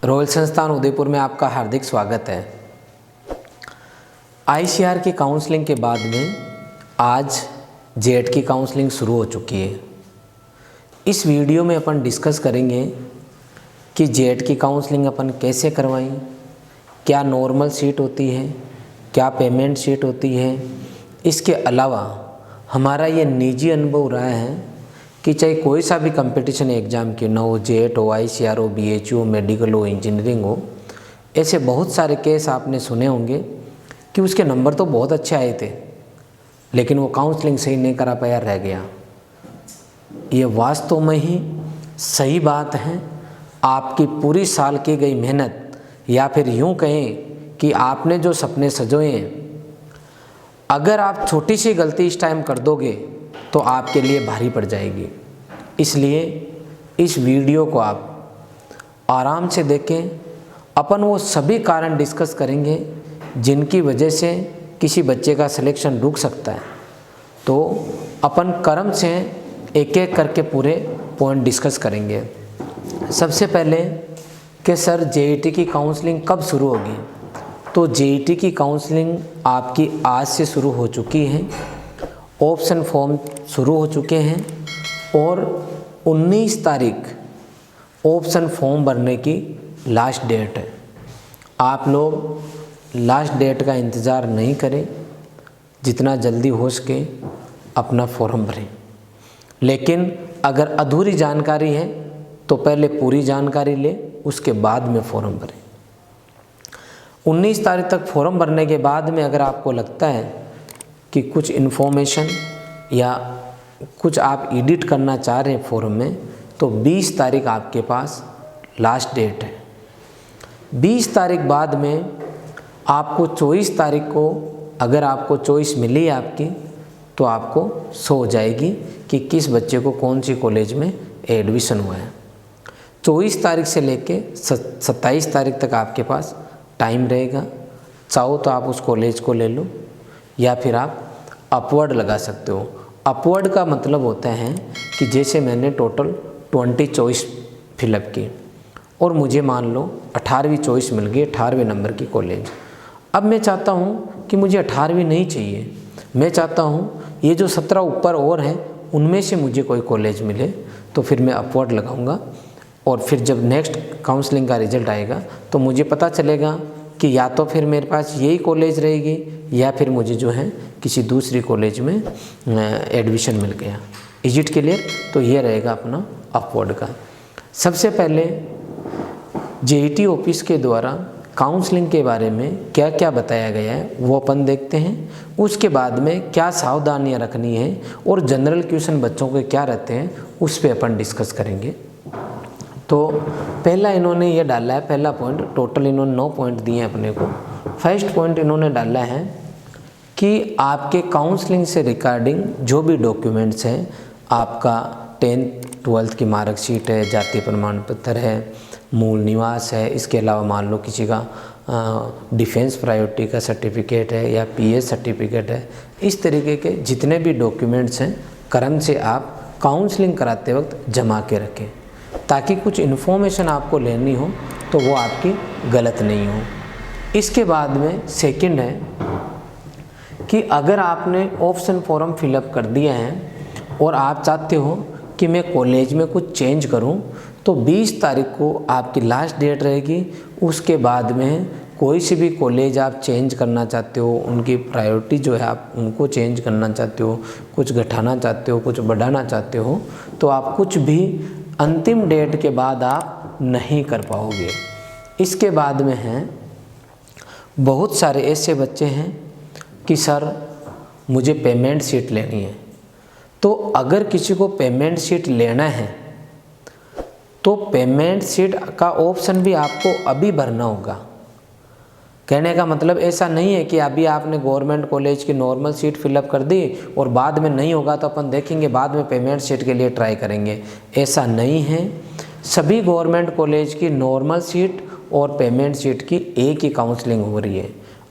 Royal संस्थान उदयपुर में आपका हार्दिक स्वागत है। आईसीआर की काउंसलिंग के बाद में आज जेट की काउंसलिंग शुरू हो चुकी है। इस वीडियो में अपन डिस्कस करेंगे कि जेट की काउंसलिंग अपन कैसे करवाएं, क्या नॉर्मल सीट होती है, क्या पेमेंट सीट होती है। इसके अलावा हमारा ये निजी अनुभव रहा है कि चाहे कोई सा भी कंपटीशन एग्ज़ाम क्यों ना हो, जेट हो, आईसीआर हो, बीएचयू, मेडिकल हो, इंजीनियरिंग हो, ऐसे बहुत सारे केस आपने सुने होंगे कि उसके नंबर तो बहुत अच्छे आए थे लेकिन वो काउंसलिंग सही नहीं करा पाया, रह गया। ये वास्तव में ही सही बात है। आपकी पूरी साल की गई मेहनत, या फिर यूँ कहें कि आपने जो सपने सजोए हैं, अगर आप छोटी सी गलती इस टाइम कर दोगे तो आपके लिए भारी पड़ जाएगी। इसलिए इस वीडियो को आप आराम से देखें। अपन वो सभी कारण डिस्कस करेंगे जिनकी वजह से किसी बच्चे का सिलेक्शन रुक सकता है। तो अपन क्रम से एक एक करके पूरे पॉइंट डिस्कस करेंगे। सबसे पहले कि सर जेईटी की काउंसलिंग कब शुरू होगी, तो जेईटी की काउंसलिंग आपकी आज से शुरू हो चुकी है। ऑप्शन फॉर्म शुरू हो चुके हैं और 19 तारीख ऑप्शन फॉर्म भरने की लास्ट डेट है। आप लोग लास्ट डेट का इंतज़ार नहीं करें, जितना जल्दी हो सके अपना फॉर्म भरें। लेकिन अगर अधूरी जानकारी है तो पहले पूरी जानकारी ले, उसके बाद में फॉर्म भरें। 19 तारीख तक फॉर्म भरने के बाद में अगर आपको लगता है कि कुछ इन्फॉर्मेशन या कुछ आप एडिट करना चाह रहे हैं फॉर्म में, तो 20 तारीख आपके पास लास्ट डेट है। 20 तारीख बाद में आपको 24 तारीख को अगर आपको चॉइस मिली आपकी, तो आपको शो हो जाएगी कि किस बच्चे को कौन सी कॉलेज में एडमिशन हुआ है। 24 तारीख से लेके 27 तारीख तक आपके पास टाइम रहेगा। चाहो तो आप उस कॉलेज को ले लो या फिर आप अपवर्ड लगा सकते हो। अपवर्ड का मतलब होता है कि जैसे मैंने टोटल 20 चॉइस फिलअप की और मुझे मान लो 18वीं चॉइस मिल गई, 18वें नंबर की कॉलेज। अब मैं चाहता हूँ कि मुझे 18वीं नहीं चाहिए, मैं चाहता हूँ ये जो 17 ऊपर और हैं उनमें से मुझे कोई कॉलेज मिले, तो फिर मैं अपवर्ड लगाऊंगा। और फिर जब नेक्स्ट काउंसलिंग का रिजल्ट आएगा तो मुझे पता चलेगा कि या तो फिर मेरे पास यही कॉलेज रहेगी या फिर मुझे जो है किसी दूसरी कॉलेज में एडमिशन मिल गया। Is it clear? तो ये रहेगा अपना अपवर्ड का। सबसे पहले जेईटी ऑफिस के द्वारा काउंसलिंग के बारे में क्या क्या बताया गया है वो अपन देखते हैं। उसके बाद में क्या सावधानियां रखनी है और जनरल क्वेश्चन बच्चों के क्या रहते हैं उस पर अपन डिस्कस करेंगे। तो पहला इन्होंने ये डाला है, पहला पॉइंट, टोटल इन्होंने 9 पॉइंट दिए हैं अपने को। फर्स्ट पॉइंट इन्होंने डाला है कि आपके काउंसलिंग से रिगार्डिंग जो भी डॉक्यूमेंट्स हैं, आपका 10th 12th की मार्कशीट है, जाति प्रमाण पत्र है, मूल निवास है, इसके अलावा मान लो किसी का डिफेंस प्रायोरिटी का सर्टिफिकेट है या पीएस सर्टिफिकेट है, इस तरीके के जितने भी डॉक्यूमेंट्स हैं क्रम से आप काउंसलिंग कराते वक्त जमा के रखें, ताकि कुछ इन्फॉर्मेशन आपको लेनी हो तो वो आपकी गलत नहीं हो। इसके बाद में सेकंड है कि अगर आपने ऑप्शन फॉर्म फिलअप कर दिया है और आप चाहते हो कि मैं कॉलेज में कुछ चेंज करूं, तो 20 तारीख को आपकी लास्ट डेट रहेगी। उसके बाद में कोई सी भी कॉलेज आप चेंज करना चाहते हो, उनकी प्रायोरिटी जो है आप उनको चेंज करना चाहते हो, कुछ घटाना चाहते हो, कुछ बढ़ाना चाहते हो, तो आप कुछ भी अंतिम डेट के बाद आप नहीं कर पाओगे। इसके बाद में हैं बहुत सारे ऐसे बच्चे हैं कि सर मुझे पेमेंट शीट लेनी है। तो अगर किसी को पेमेंट शीट लेना है तो पेमेंट शीट का ऑप्शन भी आपको अभी भरना होगा। कहने का मतलब ऐसा नहीं है कि अभी आपने गवर्नमेंट कॉलेज की नॉर्मल सीट फिलअप कर दी और बाद में नहीं होगा तो अपन देखेंगे बाद में पेमेंट सीट के लिए ट्राई करेंगे, ऐसा नहीं है। सभी गवर्नमेंट कॉलेज की नॉर्मल सीट और पेमेंट सीट की एक ही काउंसलिंग हो रही है।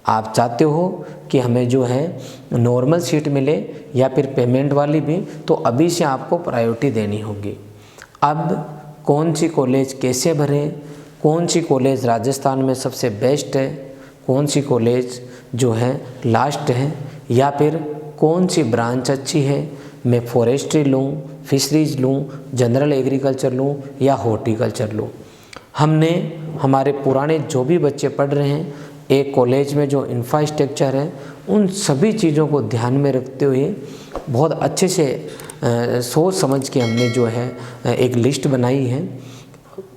आप चाहते हो कि हमें जो है नॉर्मल सीट मिले या फिर पेमेंट वाली भी, तो अभी से आपको प्रायोरिटी देनी होगी। अब कौन सी कॉलेज कैसे भरें, कौन सी कॉलेज राजस्थान में सबसे बेस्ट है, कौन सी कॉलेज जो है लास्ट है, या फिर कौन सी ब्रांच अच्छी है, मैं फॉरेस्ट्री लूँ, फिशरीज लूँ, जनरल एग्रीकल्चर लूँ या हॉर्टिकल्चर लूँ। हमने हमारे पुराने जो भी बच्चे पढ़ रहे हैं, एक कॉलेज में जो इंफ्रास्ट्रक्चर है उन सभी चीज़ों को ध्यान में रखते हुए बहुत अच्छे से सोच समझ के हमने जो है एक लिस्ट बनाई है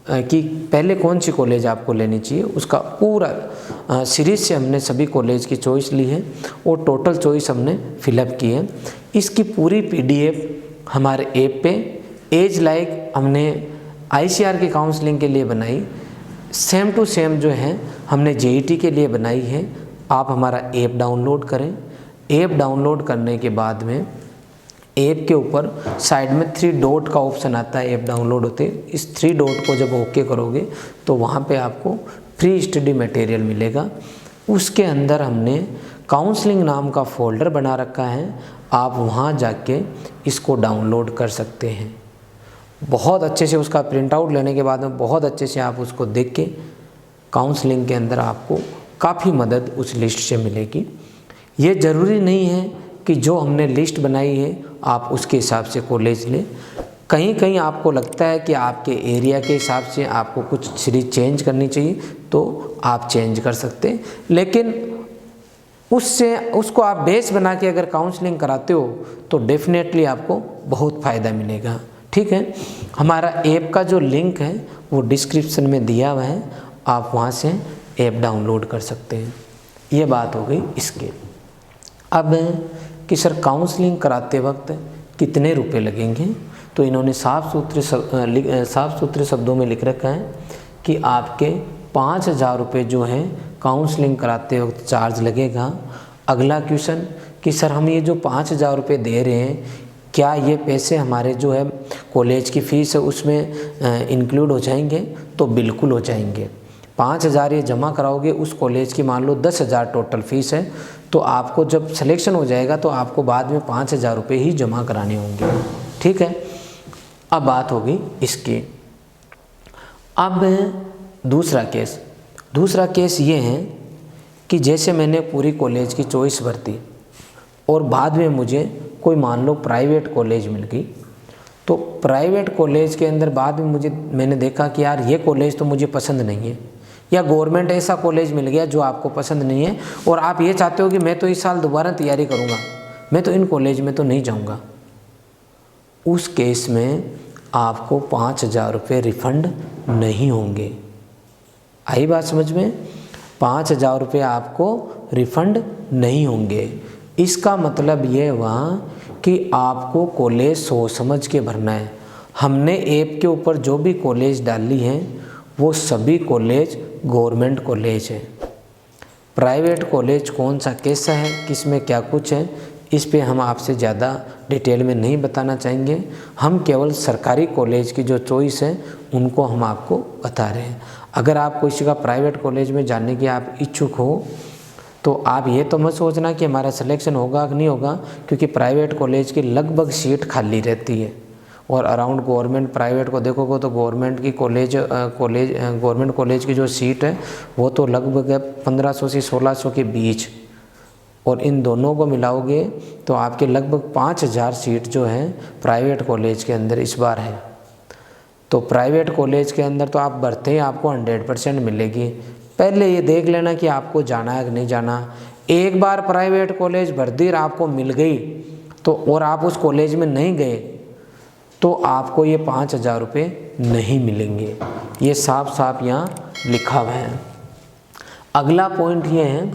कि पहले कौन सी कॉलेज आपको लेनी चाहिए। उसका पूरा सीरीज से हमने सभी कॉलेज की चॉइस ली है और टोटल चॉइस हमने फिलअप की है। इसकी पूरी PDF हमारे ऐप पे एज लाइक हमने ICR की काउंसलिंग के लिए बनाई, सेम टू सेम जो है हमने JET के लिए बनाई है। आप हमारा ऐप डाउनलोड करें। ऐप डाउनलोड करने के बाद में ऐप के ऊपर साइड में 3 डॉट का ऑप्शन आता है, ऐप डाउनलोड होते। इस 3 डॉट को जब ओके करोगे तो वहाँ पे आपको फ्री स्टडी मटेरियल मिलेगा। उसके अंदर हमने काउंसलिंग नाम का फ़ोल्डर बना रखा है, आप वहाँ जाके इसको डाउनलोड कर सकते हैं। बहुत अच्छे से उसका प्रिंट आउट लेने के बाद में बहुत अच्छे से आप उसको देख के काउंसलिंग के अंदर आपको काफ़ी मदद उस लिस्ट से मिलेगी। ये ज़रूरी नहीं है कि जो हमने लिस्ट बनाई है आप उसके हिसाब से कॉलेज लें। कहीं कहीं आपको लगता है कि आपके एरिया के हिसाब से आपको कुछ सीरीज चेंज करनी चाहिए तो आप चेंज कर सकते हैं, लेकिन उसको आप बेस बना के अगर काउंसलिंग कराते हो तो डेफिनेटली आपको बहुत फ़ायदा मिलेगा। ठीक है, हमारा ऐप का जो लिंक है वो डिस्क्रिप्शन में दिया हुआ है, आप वहाँ से ऐप डाउनलोड कर सकते हैं। ये बात हो गई इसके। अब कि सर काउंसलिंग कराते वक्त कितने रुपए लगेंगे, तो इन्होंने साफ सुथरे शब्दों में लिख रखा है कि आपके 5,000 रुपये जो है काउंसलिंग कराते वक्त चार्ज लगेगा। अगला क्वेश्चन कि सर हम ये जो 5,000 रुपये दे रहे हैं, क्या ये पैसे हमारे जो है कॉलेज की फ़ीस है उसमें इंक्लूड हो जाएंगे? तो बिल्कुल हो जाएंगे। 5,000 ये जमा कराओगे, उस कॉलेज की मान लो 10,000 टोटल फ़ीस है, तो आपको जब सिलेक्शन हो जाएगा तो आपको बाद में 5,000 रुपये ही जमा कराने होंगे। ठीक है, अब बात होगी इसकी। अब दूसरा केस ये है कि जैसे मैंने पूरी कॉलेज की चॉइस भरती और बाद में मुझे कोई मान लो प्राइवेट कॉलेज मिल गई, तो प्राइवेट कॉलेज के अंदर बाद में मैंने देखा कि यार ये कॉलेज तो मुझे पसंद नहीं है, या गवर्नमेंट ऐसा कॉलेज मिल गया जो आपको पसंद नहीं है और आप ये चाहते हो कि मैं तो इस साल दोबारा तैयारी करूँगा, मैं तो इन कॉलेज में तो नहीं जाऊँगा। उस केस में आपको 5,000 रुपये रिफ़ंड नहीं होंगे। आई बात समझ में? 5,000 रुपये आपको रिफ़ंड नहीं होंगे। इसका मतलब ये हुआ कि आपको कॉलेज सोच समझ के भरना है। हमने ऐप के ऊपर जो भी कॉलेज डाली हैं वो सभी कॉलेज गवर्नमेंट कॉलेज है। प्राइवेट कॉलेज कौन सा कैसा है, किस में क्या कुछ है, इस पे हम आपसे ज़्यादा डिटेल में नहीं बताना चाहेंगे। हम केवल सरकारी कॉलेज की जो चॉइस है उनको हम आपको बता रहे हैं। अगर आप किसी का प्राइवेट कॉलेज में जाने की आप इच्छुक हो तो आप ये तो मत सोचना कि हमारा सिलेक्शन होगा कि नहीं होगा, क्योंकि प्राइवेट कॉलेज की लगभग सीट खाली रहती है। और अराउंड गवर्नमेंट प्राइवेट को देखोगे तो गवर्नमेंट कॉलेज की जो सीट है वो तो लगभग 1500 से 1600 के बीच, और इन दोनों को मिलाओगे तो आपके लगभग 5,000 सीट जो है प्राइवेट कॉलेज के अंदर इस बार है। तो प्राइवेट कॉलेज के अंदर तो आप भरते ही आपको 100% मिलेगी। पहले ये देख लेना कि आपको जाना है कि नहीं जाना। एक बार प्राइवेट कॉलेज भर दी और आपको मिल गई तो, और आप उस कॉलेज में नहीं गए तो आपको ये 5,000 रुपये नहीं मिलेंगे। ये साफ साफ यहाँ लिखा हुआ है। अगला पॉइंट ये है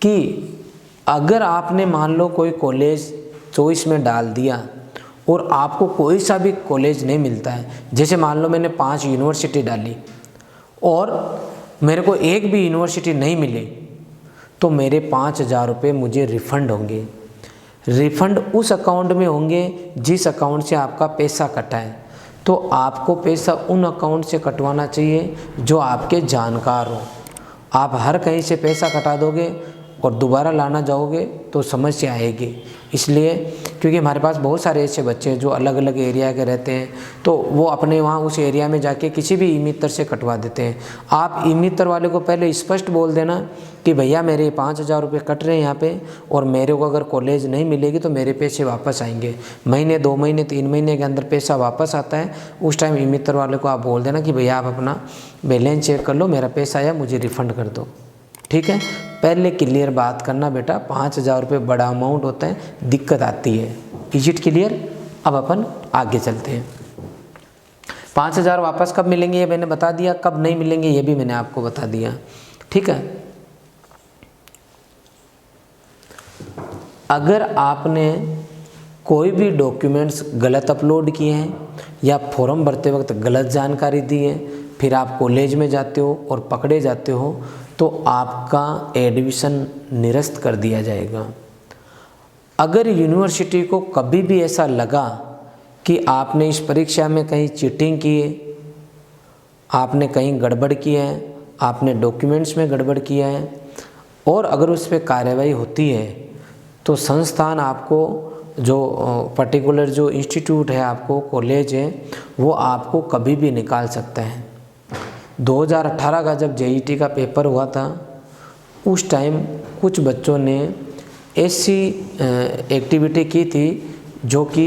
कि अगर आपने मान लो कोई कॉलेज चॉइस में डाल दिया और आपको कोई सा भी कॉलेज नहीं मिलता है, जैसे मान लो मैंने 5 यूनिवर्सिटी डाली और मेरे को एक भी यूनिवर्सिटी नहीं मिली, तो मेरे 5,000 रुपये मुझे रिफ़ंड होंगे। रिफ़ंड उस अकाउंट में होंगे जिस अकाउंट से आपका पैसा कटा है। तो आपको पैसा उन अकाउंट से कटवाना चाहिए जो आपके जानकार हो। आप हर कहीं से पैसा कटा दोगे और दोबारा लाना जाओगे तो समस्या आएगी। इसलिए क्योंकि हमारे पास बहुत सारे ऐसे बच्चे हैं जो अलग अलग एरिया के रहते हैं, तो वो अपने वहाँ उस एरिया में जाके किसी भी ई-मित्र से कटवा देते हैं। आप ई-मित्र वाले को पहले स्पष्ट बोल देना कि भैया मेरे 5,000 रुपये कट रहे हैं यहाँ पे, और मेरे को अगर कॉलेज नहीं मिलेगी तो मेरे पैसे वापस आएंगे। महीने, 2 महीने, 3 महीने के अंदर पैसा वापस आता है। उस टाइम ई-मित्र वाले को आप बोल देना कि भैया आप अपना बैलेंस चेक कर लो, मेरा पैसा आया, मुझे रिफ़ंड कर दो। ठीक है, पहले क्लियर बात करना बेटा। 5,000 रुपये बड़ा अमाउंट होता है, दिक्कत आती है। Is it clear? अब अपन आगे चलते हैं। 5,000 वापस कब मिलेंगे ये मैंने बता दिया, कब नहीं मिलेंगे ये भी मैंने आपको बता दिया। ठीक है, अगर आपने कोई भी डॉक्यूमेंट्स गलत अपलोड किए हैं या फॉर्म भरते वक्त गलत जानकारी दी है, फिर आप कॉलेज में जाते हो और पकड़े जाते हो, तो आपका एडमिशन निरस्त कर दिया जाएगा। अगर यूनिवर्सिटी को कभी भी ऐसा लगा कि आपने इस परीक्षा में कहीं चीटिंग की है, आपने कहीं गड़बड़ की है, आपने डॉक्यूमेंट्स में गड़बड़ किया है, और अगर उस पर कार्रवाई होती है, तो संस्थान आपको जो पर्टिकुलर जो इंस्टीट्यूट है, आपको कॉलेज है, वो आपको कभी भी निकाल सकता है। 2018 का जब जेईटी का पेपर हुआ था, उस टाइम कुछ बच्चों ने ऐसी एक्टिविटी की थी जो कि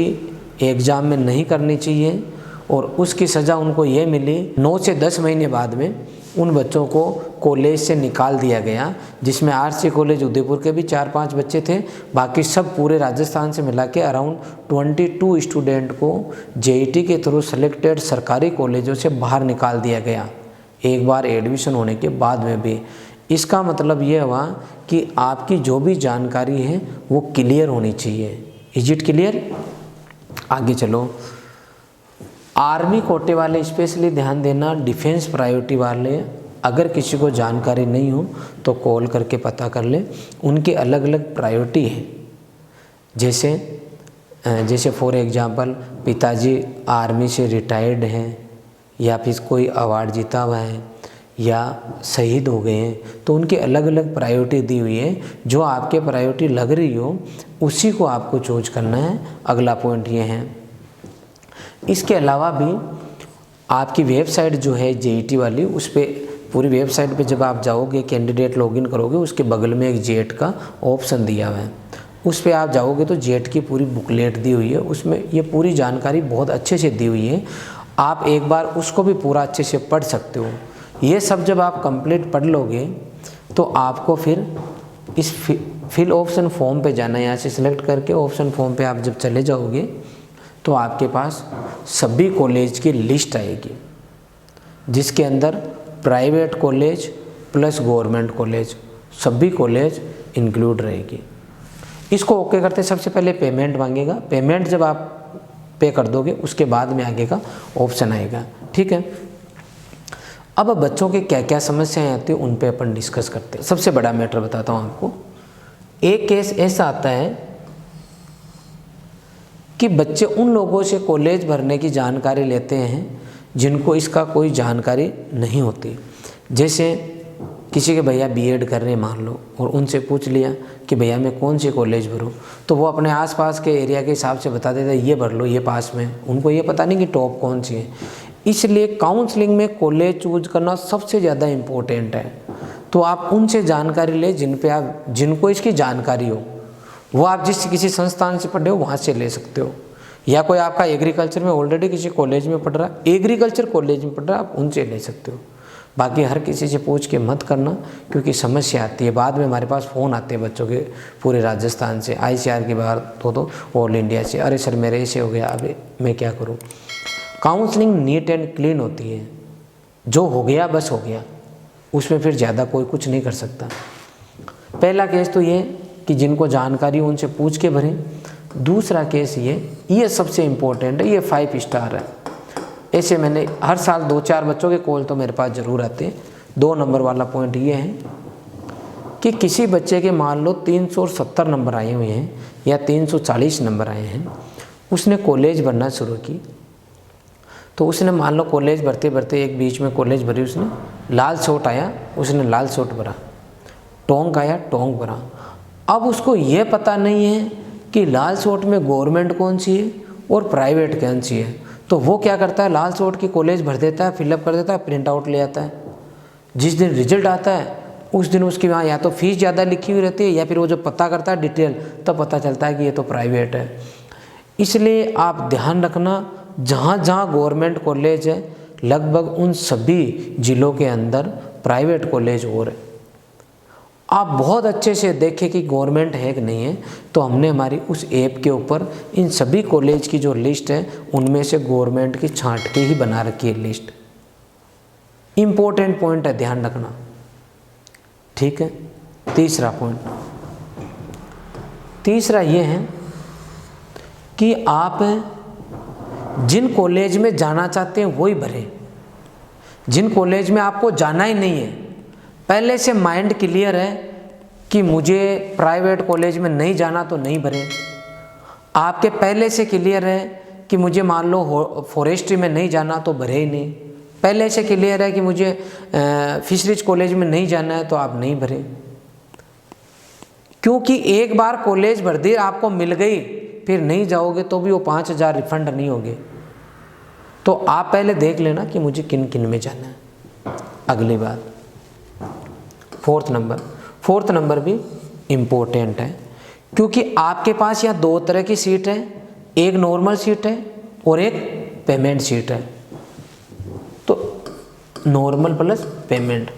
एग्ज़ाम में नहीं करनी चाहिए, और उसकी सज़ा उनको ये मिली। 9 से 10 महीने बाद में उन बच्चों को कॉलेज से निकाल दिया गया, जिसमें आरसी कॉलेज उदयपुर के भी 4-5 बच्चे थे। बाकी सब पूरे राजस्थान से मिला के अराउंड 22 स्टूडेंट को जेईटी के थ्रू सेलेक्टेड सरकारी कॉलेजों से बाहर निकाल दिया गया, एक बार एडमिशन होने के बाद में भी। इसका मतलब ये हुआ कि आपकी जो भी जानकारी है वो क्लियर होनी चाहिए। Is it clear? आगे चलो। आर्मी कोटे वाले स्पेशली ध्यान देना, डिफेंस प्रायोरिटी वाले अगर किसी को जानकारी नहीं हो तो कॉल करके पता कर ले। उनके अलग अलग प्रायोरिटी है, जैसे फॉर एग्जांपल पिताजी आर्मी से रिटायर्ड हैं, या फिर कोई अवार्ड जीता हुआ है, या शहीद हो गए हैं, तो उनकी अलग अलग प्रायोरिटी दी हुई है। जो आपके प्रायोरिटी लग रही हो उसी को आपको चूज करना है। अगला पॉइंट ये है। इसके अलावा भी आपकी वेबसाइट जो है जेईटी वाली, उस पर पूरी वेबसाइट पे जब आप जाओगे, कैंडिडेट लॉगिन करोगे, उसके बगल में एक जेट का ऑप्शन दिया हुआ है। उस पर आप जाओगे तो जेट की पूरी बुकलेट दी हुई है, उसमें ये पूरी जानकारी बहुत अच्छे से दी हुई है। आप एक बार उसको भी पूरा अच्छे से पढ़ सकते हो। ये सब जब आप कंप्लीट पढ़ लोगे तो आपको फिर इस फिल ऑप्शन फॉर्म पे जाना है। यहाँ से सिलेक्ट करके ऑप्शन फॉर्म पे आप जब चले जाओगे तो आपके पास सभी कॉलेज की लिस्ट आएगी, जिसके अंदर private college plus government college, सभी कॉलेज इंक्लूड रहेगी। इसको ओके करते सबसे पहले पेमेंट मांगेगा। पेमेंट जब आप पे कर दोगे उसके बाद में आगे का ऑप्शन आएगा। ठीक है, अब बच्चों के क्या क्या समस्याएं आती है उन पे अपन डिस्कस करते हैं। सबसे बड़ा मैटर बताता हूँ आपको। एक केस ऐसा आता है कि बच्चे उन लोगों से कॉलेज भरने की जानकारी लेते हैं जिनको इसका कोई जानकारी नहीं होती। जैसे किसी के भैया बीएड कर रहे हैं मान लो, और उनसे पूछ लिया कि भैया मैं कौन सी कॉलेज भरूँ, तो वो अपने आसपास के एरिया के हिसाब से बता देता है ये भर लो, ये पास में। उनको ये पता नहीं कि टॉप कौन सी है। इसलिए काउंसलिंग में कॉलेज चूज करना सबसे ज़्यादा इम्पोर्टेंट है। तो आप उनसे जानकारी ले जिनको इसकी जानकारी हो। वो आप किसी संस्थान से पढ़े हो वहाँ से ले सकते हो, या कोई आपका एग्रीकल्चर में ऑलरेडी किसी कॉलेज में पढ़ रहा है, एग्रीकल्चर कॉलेज में पढ़ रहा है, आप उनसे ले सकते हो। बाकी हर किसी से पूछ के मत करना, क्योंकि समस्या आती है। बाद में हमारे पास फ़ोन आते हैं बच्चों के पूरे राजस्थान से, ICR की बात हो तो ऑल इंडिया से, अरे सर मेरे ऐसे हो गया, अभी मैं क्या करूँ। काउंसलिंग नीट एंड क्लीन होती है, जो हो गया बस हो गया, उसमें फिर ज़्यादा कोई कुछ नहीं कर सकता। पहला केस तो ये कि जिनको जानकारी उनसे पूछ के भरें। दूसरा केस ये सबसे इम्पोर्टेंट है, ये 5 स्टार है। ऐसे मैंने हर साल 2-4 बच्चों के कॉल तो मेरे पास ज़रूर आते हैं। 2 नंबर वाला पॉइंट ये है कि किसी बच्चे के मान लो 370 नंबर आए हुए हैं या 340 नंबर आए हैं, उसने कॉलेज भरना शुरू की। तो उसने मान लो कॉलेज भरते भरते एक बीच में कॉलेज भरी, उसने लाल शॉट आया, उसने लाल शॉट भरा, टोंक आया, टोंक भरा। अब उसको ये पता नहीं है कि लालसोट में गवर्नमेंट कौन सी है और प्राइवेट कौन सी है, तो वो क्या करता है, लालसोट की कॉलेज भर देता है, फिलअप कर देता है, प्रिंट आउट ले आता है। जिस दिन रिजल्ट आता है उस दिन उसकी वहाँ या तो फीस ज़्यादा लिखी हुई रहती है, या फिर वो जो पता करता है डिटेल, तब पता चलता है कि ये तो प्राइवेट है। इसलिए आप ध्यान रखना, जहाँ जहाँ गवर्नमेंट कॉलेज है लगभग उन सभी ज़िलों के अंदर प्राइवेट कॉलेज और है। आप बहुत अच्छे से देखें कि गवर्नमेंट है कि नहीं है, तो हमने हमारी उस ऐप के ऊपर इन सभी कॉलेज की जो लिस्ट है उनमें से गवर्नमेंट की छांट के ही बना रखी है लिस्ट। इम्पोर्टेंट पॉइंट है, ध्यान रखना, ठीक है। तीसरा पॉइंट, तीसरा ये है कि आप जिन कॉलेज में जाना चाहते हैं वही भरें। जिन कॉलेज में आपको जाना ही नहीं है, पहले से माइंड क्लियर है कि मुझे प्राइवेट कॉलेज में नहीं जाना, तो नहीं भरें। आपके पहले से क्लियर है कि मुझे मान लो फॉरेस्ट्री में नहीं जाना, तो भरे ही नहीं। पहले से क्लियर है कि मुझे फिशरीज कॉलेज में नहीं जाना है, तो आप नहीं भरें। क्योंकि एक बार कॉलेज भर दी, आपको मिल गई, फिर नहीं जाओगे तो भी वो 5,000 रिफंड नहीं होंगे। तो आप पहले देख लेना कि मुझे किन किन में जाना है। अगली बात, फोर्थ नंबर भी इम्पोर्टेंट है, क्योंकि आपके पास यहाँ दो तरह की सीट है, एक नॉर्मल सीट है और एक पेमेंट सीट है। तो नॉर्मल प्लस पेमेंट,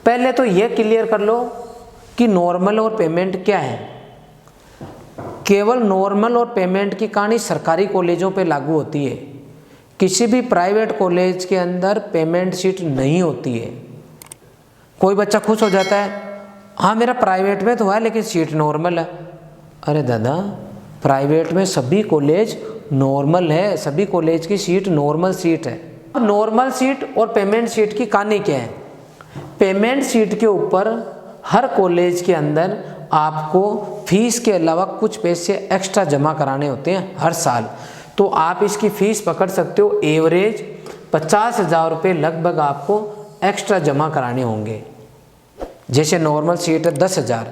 पहले तो ये क्लियर कर लो कि नॉर्मल और पेमेंट क्या है। केवल नॉर्मल और पेमेंट की कहानी सरकारी कॉलेजों पे लागू होती है, किसी भी प्राइवेट कॉलेज के अंदर पेमेंट सीट नहीं होती है। कोई बच्चा खुश हो जाता है, हाँ मेरा प्राइवेट में तो है लेकिन सीट नॉर्मल है। अरे दादा, प्राइवेट में सभी कॉलेज नॉर्मल है, सभी कॉलेज की सीट नॉर्मल सीट है। नॉर्मल सीट और पेमेंट सीट की कहानी क्या है? पेमेंट सीट के ऊपर हर कॉलेज के अंदर आपको फीस के अलावा कुछ पैसे एक्स्ट्रा जमा कराने होते हैं हर साल। तो आप इसकी फ़ीस पकड़ सकते हो, एवरेज 50,000 रुपये लगभग आपको एक्स्ट्रा जमा कराने होंगे। जैसे नॉर्मल सीट है 10,000,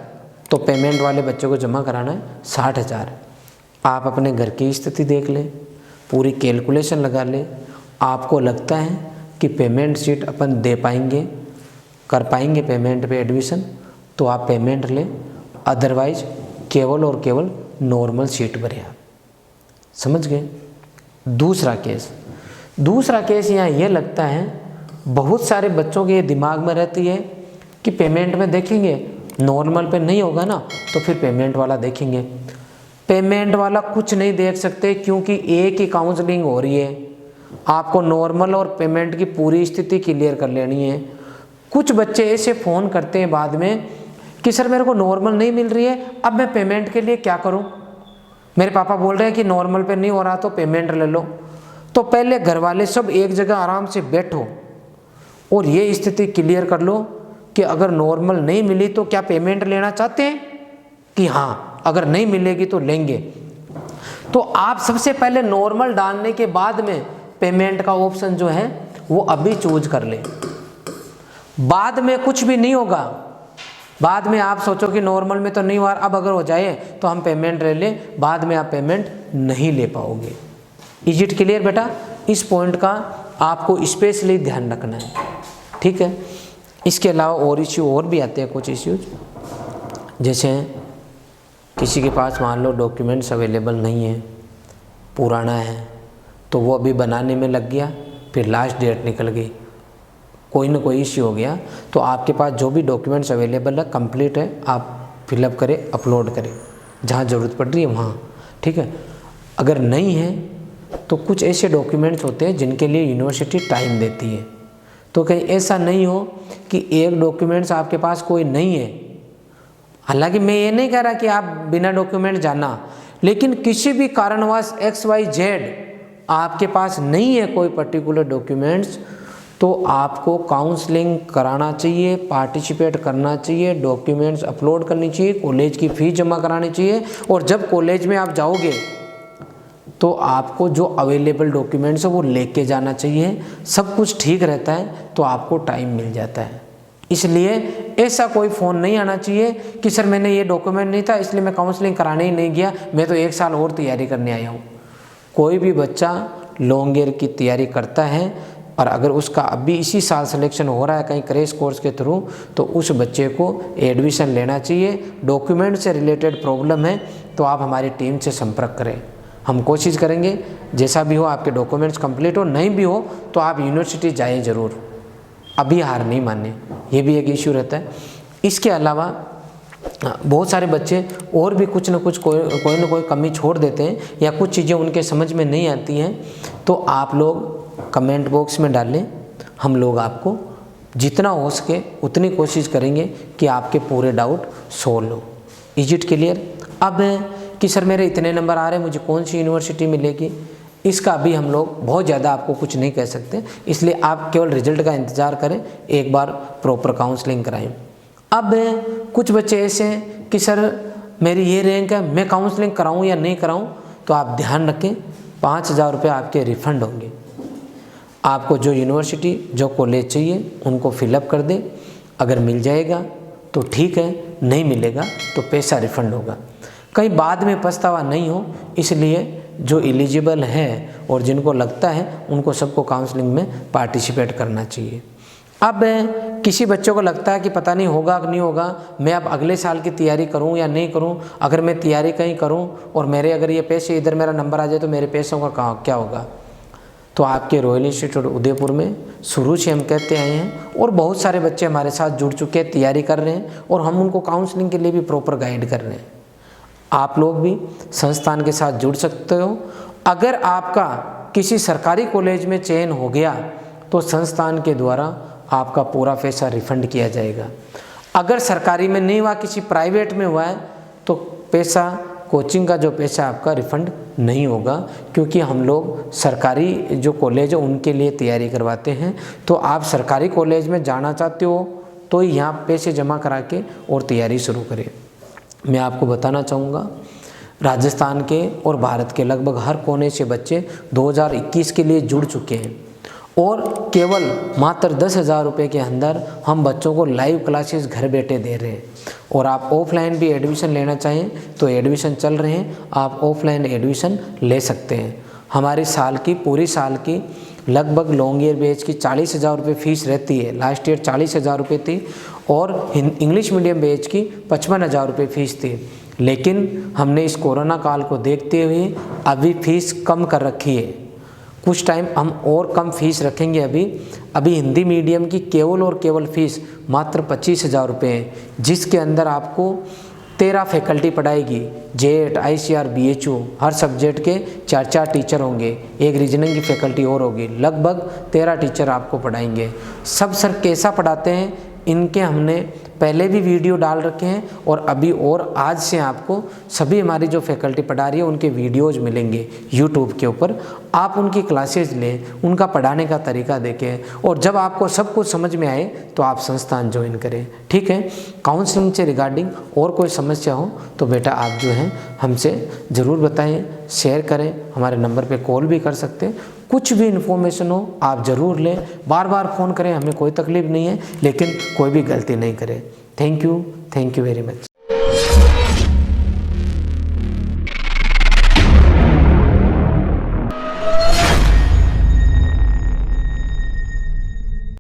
तो पेमेंट वाले बच्चों को जमा कराना है 60,000। आप अपने घर की स्थिति देख लें, पूरी कैलकुलेशन लगा लें, आपको लगता है कि पेमेंट सीट अपन दे पाएंगे, कर पाएंगे पेमेंट पे एडमिशन, तो आप पेमेंट लें, अदरवाइज केवल और केवल नॉर्मल सीट भरें। आप समझ गए? दूसरा केस यहाँ ये लगता है, बहुत सारे बच्चों के दिमाग में रहती है कि पेमेंट में देखेंगे, नॉर्मल पे नहीं होगा ना, तो फिर पेमेंट वाला देखेंगे। पेमेंट वाला कुछ नहीं देख सकते, क्योंकि एक ही काउंसलिंग हो रही है। आपको नॉर्मल और पेमेंट की पूरी स्थिति क्लियर कर लेनी है। कुछ बच्चे ऐसे फ़ोन करते हैं बाद में कि सर मेरे को नॉर्मल नहीं मिल रही है, अब मैं पेमेंट के लिए क्या करूं? मेरे पापा बोल रहे हैं कि नॉर्मल पे नहीं हो रहा तो पेमेंट ले लो। तो पहले घर वाले सब एक जगह आराम से बैठो और ये स्थिति क्लियर कर लो कि अगर नॉर्मल नहीं मिली तो क्या पेमेंट लेना चाहते हैं कि हाँ, अगर नहीं मिलेगी तो लेंगे। तो आप सबसे पहले नॉर्मल डालने के बाद में पेमेंट का ऑप्शन जो है वो अभी चूज कर लें। बाद में कुछ भी नहीं होगा, बाद में आप सोचो कि नॉर्मल में तो नहीं हुआ, अब अगर हो जाए तो हम पेमेंट ले लें, बाद में आप पेमेंट नहीं ले पाओगे। इज इट क्लियर बेटा? इस पॉइंट का आपको स्पेशली ध्यान रखना है, ठीक है। इसके अलावा और इश्यू और भी आते हैं, कुछ इश्यूज, जैसे किसी के पास मान लो डॉक्यूमेंट्स अवेलेबल नहीं है, पुराना है, तो वो अभी बनाने में लग गया, फिर लास्ट डेट निकल गई, कोई ना कोई इश्यू हो गया, तो आपके पास जो भी डॉक्यूमेंट्स अवेलेबल है, कंप्लीट है, आप फिलअप करें, अपलोड करें, जहाँ ज़रूरत पड़ रही है वहाँ, ठीक है। अगर नहीं है तो कुछ ऐसे डॉक्यूमेंट्स होते हैं जिनके लिए यूनिवर्सिटी टाइम देती है। तो कहीं ऐसा नहीं हो कि एक डॉक्यूमेंट्स आपके पास कोई नहीं है। हालांकि मैं ये नहीं कह रहा कि आप बिना डॉक्यूमेंट जाना, लेकिन किसी भी कारणवश XYZ आपके पास नहीं है कोई पर्टिकुलर डॉक्यूमेंट्स, तो आपको काउंसलिंग कराना चाहिए, पार्टिसिपेट करना चाहिए, डॉक्यूमेंट्स अपलोड करनी चाहिए, कॉलेज की फ़ीस जमा करानी चाहिए। और जब कॉलेज में आप जाओगे तो आपको जो अवेलेबल डॉक्यूमेंट्स है वो लेके जाना चाहिए। सब कुछ ठीक रहता है तो आपको टाइम मिल जाता है। इसलिए ऐसा कोई फ़ोन नहीं आना चाहिए कि सर मैंने ये डॉक्यूमेंट नहीं था इसलिए मैं काउंसलिंग कराने ही नहीं गया, मैं तो 1 साल और तैयारी करने आया हूँ। कोई भी बच्चा लॉन्ग ईयर की तैयारी करता है और अगर उसका अभी इसी साल सिलेक्शन हो रहा है कहीं क्रैश कोर्स के थ्रू, तो उस बच्चे को एडमिशन लेना चाहिए। डॉक्यूमेंट से रिलेटेड प्रॉब्लम है तो आप हमारी टीम से संपर्क करें, हम कोशिश करेंगे जैसा भी हो आपके डॉक्यूमेंट्स कंप्लीट हो, नहीं भी हो तो आप यूनिवर्सिटी जाइए ज़रूर, अभी हार नहीं माने, ये भी एक इश्यू रहता है। इसके अलावा बहुत सारे बच्चे और भी कुछ न कुछ कोई न कोई कमी छोड़ देते हैं या कुछ चीज़ें उनके समझ में नहीं आती हैं, तो आप लोग कमेंट बॉक्स में डालें, हम लोग आपको जितना हो सके उतनी कोशिश करेंगे कि आपके पूरे डाउट सोल्व हो। Is it clear? अब कि सर मेरे इतने नंबर आ रहे हैं, मुझे कौन सी यूनिवर्सिटी मिलेगी, इसका अभी हम लोग बहुत ज़्यादा आपको कुछ नहीं कह सकते, इसलिए आप केवल रिजल्ट का इंतज़ार करें, एक बार प्रॉपर काउंसलिंग कराएं। अब कुछ बच्चे ऐसे हैं कि सर मेरी ये रैंक है, मैं काउंसलिंग कराऊं या नहीं कराऊं, तो आप ध्यान रखें 5,000 रुपये आपके रिफ़ंड होंगे। आपको जो यूनिवर्सिटी जो कॉलेज चाहिए उनको फिलअप कर दें, अगर मिल जाएगा तो ठीक है, नहीं मिलेगा तो पैसा रिफ़ंड होगा। कहीं बाद में पछतावा नहीं हो, इसलिए जो एलिजिबल है और जिनको लगता है उनको सबको काउंसलिंग में पार्टिसिपेट करना चाहिए। अब किसी बच्चों को लगता है कि पता नहीं होगा कि नहीं होगा, मैं अब अगले साल की तैयारी करूं या नहीं करूं, अगर मैं तैयारी कहीं करूं और मेरे अगर ये पैसे इधर मेरा नंबर आ जाए तो मेरे पैसों का क्या होगा। तो आपके रॉयल इंस्टीट्यूट उदयपुर में शुरू से हम कहते आए हैं और बहुत सारे बच्चे हमारे साथ जुड़ चुके हैं, तैयारी कर रहे हैं और हम उनको काउंसलिंग के लिए भी प्रॉपर गाइड कर रहे हैं। आप लोग भी संस्थान के साथ जुड़ सकते हो। अगर आपका किसी सरकारी कॉलेज में चयन हो गया तो संस्थान के द्वारा आपका पूरा पैसा रिफंड किया जाएगा। अगर सरकारी में नहीं हुआ, किसी प्राइवेट में हुआ है, तो पैसा कोचिंग का जो पैसा आपका रिफंड नहीं होगा, क्योंकि हम लोग सरकारी जो कॉलेज है उनके लिए तैयारी करवाते हैं। तो आप सरकारी कॉलेज में जाना चाहते हो तो यहाँ पैसे जमा करा के और तैयारी शुरू करें। मैं आपको बताना चाहूँगा, राजस्थान के और भारत के लगभग हर कोने से बच्चे 2021 के लिए जुड़ चुके हैं और केवल मात्र 10,000 रुपये के अंदर हम बच्चों को लाइव क्लासेस घर बैठे दे रहे हैं। और आप ऑफलाइन भी एडमिशन लेना चाहें तो एडमिशन चल रहे हैं, आप ऑफलाइन एडमिशन ले सकते हैं। हमारी पूरी साल की लगभग लॉन्ग ईयर बैच की 40,000 रुपये फ़ीस रहती है। लास्ट ईयर 40,000 रुपये थी और इंग्लिश मीडियम बैच की 55,000 रुपये फ़ीस थी, लेकिन हमने इस कोरोना काल को देखते हुए अभी फ़ीस कम कर रखी है। कुछ टाइम हम और कम फीस रखेंगे। अभी हिंदी मीडियम की केवल और केवल फ़ीस मात्र 25,000 रुपये है, जिसके अंदर आपको 13 फैकल्टी पढ़ाएगी। जेट, ICR, BHU हर सब्जेक्ट के 4 टीचर होंगे, एक रीजनिंग की फैकल्टी और होगी, लगभग 13 टीचर आपको पढ़ाएंगे। सब सर कैसा पढ़ाते हैं इनके हमने पहले भी वीडियो डाल रखे हैं और अभी और आज से आपको सभी हमारी जो फैकल्टी पढ़ा रही है उनके वीडियोज़ मिलेंगे यूट्यूब के ऊपर। आप उनकी क्लासेज लें, उनका पढ़ाने का तरीका देखें और जब आपको सब कुछ समझ में आए तो आप संस्थान ज्वाइन करें। ठीक है, काउंसलिंग से रिगार्डिंग और कोई समस्या हो तो बेटा आप जो हैं हमसे ज़रूर बताएं, शेयर करें, हमारे नंबर पे कॉल भी कर सकते हैं। कुछ भी इन्फॉर्मेशन हो आप ज़रूर लें, बार बार फ़ोन करें, हमें कोई तकलीफ़ नहीं है, लेकिन कोई भी गलती नहीं करें। Thank you very much.